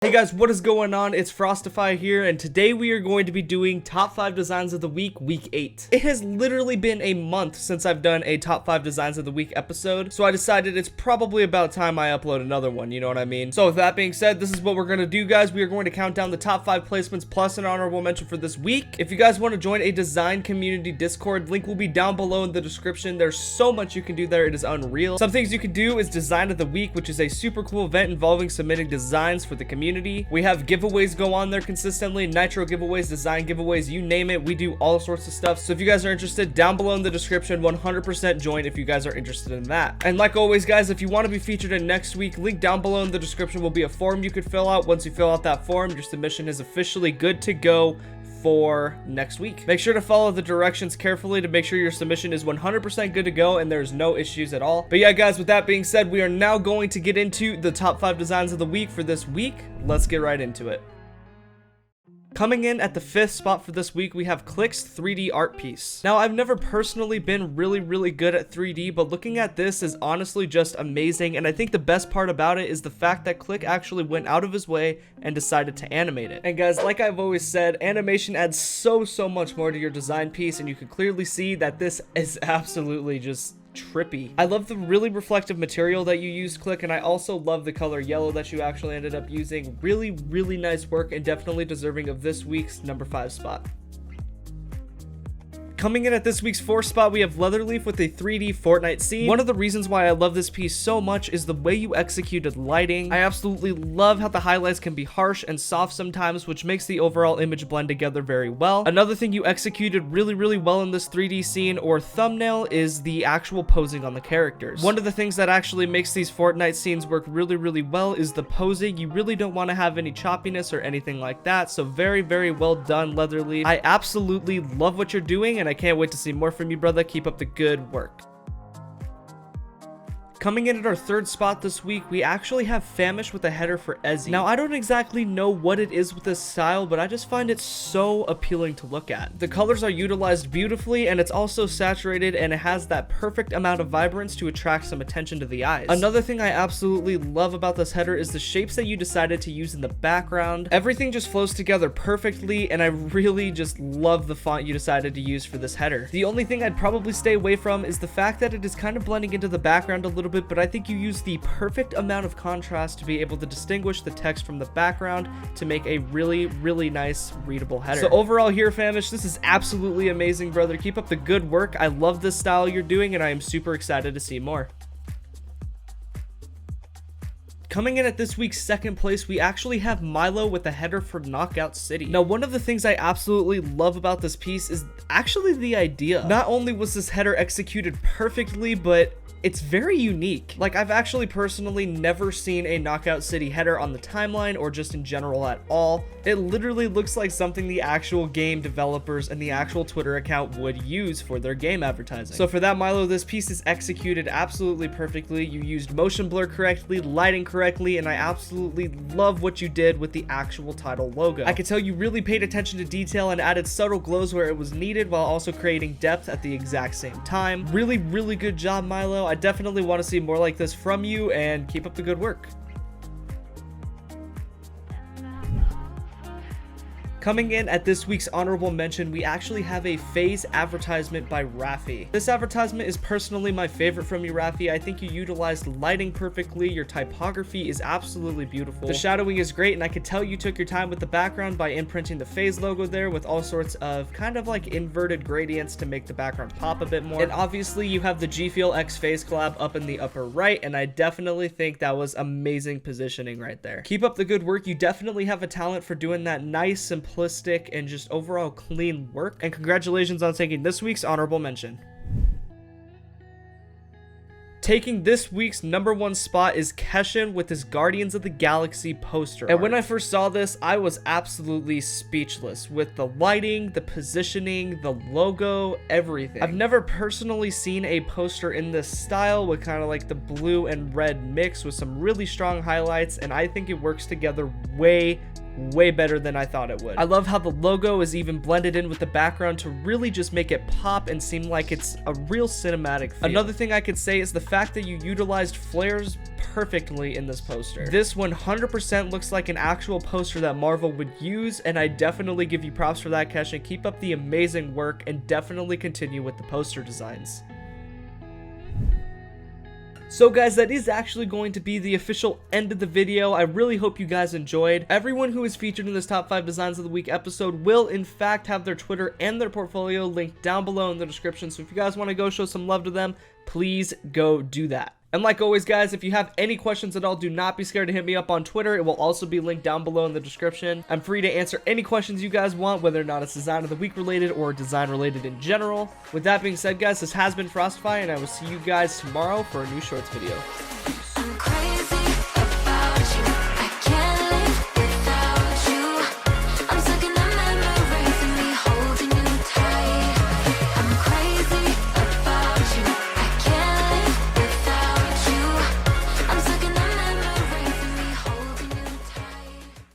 Hey guys, what is going on? It's Frostify here, and today we are going to be doing top 5 designs of the week, week 8. It has literally been a month since I've done a top 5 designs of the week episode, so I decided it's probably about time I upload another one, you know what I mean? So with that being said, this is what we're going to do, guys. We are going to count down the top 5 placements plus an honorable mention for this week. If you guys want to join a design community Discord, link will be down below in the description. There's so much you can do there, it is unreal. Some things you can do is Design of the Week, which is a super cool event involving submitting designs for the community. We have giveaways go on there consistently, nitro giveaways, design giveaways, you name it. We do all sorts of stuff. So if you guys are interested, down below in the description, 100% join if you guys are interested in that. And like always, guys, if you want to be featured in next week, link down below in the description will be a form you could fill out. Once you fill out that form, your submission is officially good to go for next week. Make sure to follow the directions carefully to make sure your submission is 100% good to go and there's no issues at all. But yeah, guys, with that being said, we are now going to get into the top 5 designs of the week for this week. Let's get right into it. Coming in at the 5th spot for this week, we have Cliq's 3D art piece. Now, I've never personally been really good at 3D, but looking at this is honestly just amazing, and I think the best part about it is the fact that Cliq actually went out of his way and decided to animate it. And guys, like I've always said, animation adds so much more to your design piece, and you can clearly see that this is absolutely just trippy. I love the really reflective material that you used, Cliq, and I also love the color yellow that you actually ended up using. Really nice work and definitely deserving of this week's number 5 spot. Coming in at this week's 4th spot, we have Leatherleaf with a 3D Fortnite scene. One of the reasons why I love this piece so much is the way you executed lighting. I absolutely love how the highlights can be harsh and soft sometimes, which makes the overall image blend together very well. Another thing you executed really well in this 3D scene or thumbnail is the actual posing on the characters. One of the things that actually makes these Fortnite scenes work really well is the posing. You really don't want to have any choppiness or anything like that, so very well done, Leatherleaf. I absolutely love what you're doing, and I can't wait to see more from you, brother. Keep up the good work. Coming in at our 3rd spot this week, we actually have Famish with a header for Ezzy. Now, I don't exactly know what it is with this style, but I just find it so appealing to look at. The colors are utilized beautifully, and it's also saturated, and it has that perfect amount of vibrance to attract some attention to the eyes. Another thing I absolutely love about this header is the shapes that you decided to use in the background. Everything just flows together perfectly, and I really just love the font you decided to use for this header. The only thing I'd probably stay away from is the fact that it is kind of blending into the background a little bit, but I think you use the perfect amount of contrast to be able to distinguish the text from the background to make a really nice readable header. So overall here, Famish, this is absolutely amazing, brother. Keep up the good work. I love this style you're doing, and I am super excited to see more. Coming in at this week's 2nd place, we actually have Milo with a header for Knockout City. Now, one of the things I absolutely love about this piece is actually the idea. Not only was this header executed perfectly, but it's very unique. Like, I've actually personally never seen a Knockout City header on the timeline or just in general at all. It literally looks like something the actual game developers and the actual Twitter account would use for their game advertising. So for that, Milo, this piece is executed absolutely perfectly. You used motion blur correctly, lighting correctly, and I absolutely love what you did with the actual title logo. I could tell you really paid attention to detail and added subtle glows where it was needed while also creating depth at the exact same time. Really good job, Milo. I definitely want to see more like this from you, and keep up the good work. Coming in at this week's honorable mention, we actually have a phase advertisement by Rafy. This advertisement is personally my favorite from you, Rafy. I think you utilized lighting perfectly. Your typography is absolutely beautiful. The shadowing is great, and I could tell you took your time with the background by imprinting the phase logo there with all sorts of kind of like inverted gradients to make the background pop a bit more. And obviously you have the G Fuel X phase collab up in the upper right, and I definitely think that was amazing positioning right there. Keep up the good work. You definitely have a talent for doing that nice, simplistic, and just overall clean work, and congratulations on taking this week's honorable mention. Taking this week's number 1 spot is Keshxn with his Guardians of the Galaxy poster art. And when I first saw this, I was absolutely speechless with the lighting, the positioning, the logo, everything. I've never personally seen a poster in this style with kind of like the blue and red mix with some really strong highlights, and I think it works together way way better than I thought it would. I love how the logo is even blended in with the background to really just make it pop and seem like it's a real cinematic feel. Another thing I could say is the fact that you utilized flares perfectly in this poster. This 100% looks like an actual poster that Marvel would use, and I definitely give you props for that, Keshxn. Keep up the amazing work and definitely continue with the poster designs. So guys, that is actually going to be the official end of the video. I really hope you guys enjoyed. Everyone who is featured in this top 5 designs of the week episode will in fact have their Twitter and their portfolio linked down below in the description. So if you guys want to go show some love to them, please go do that. And like always, guys, if you have any questions at all, do not be scared to hit me up on Twitter. It will also be linked down below in the description. I'm free to answer any questions you guys want, whether or not it's design of the week related or design related in general. With that being said, guys, this has been Frostify, and I will see you guys tomorrow for a new shorts video. Peace.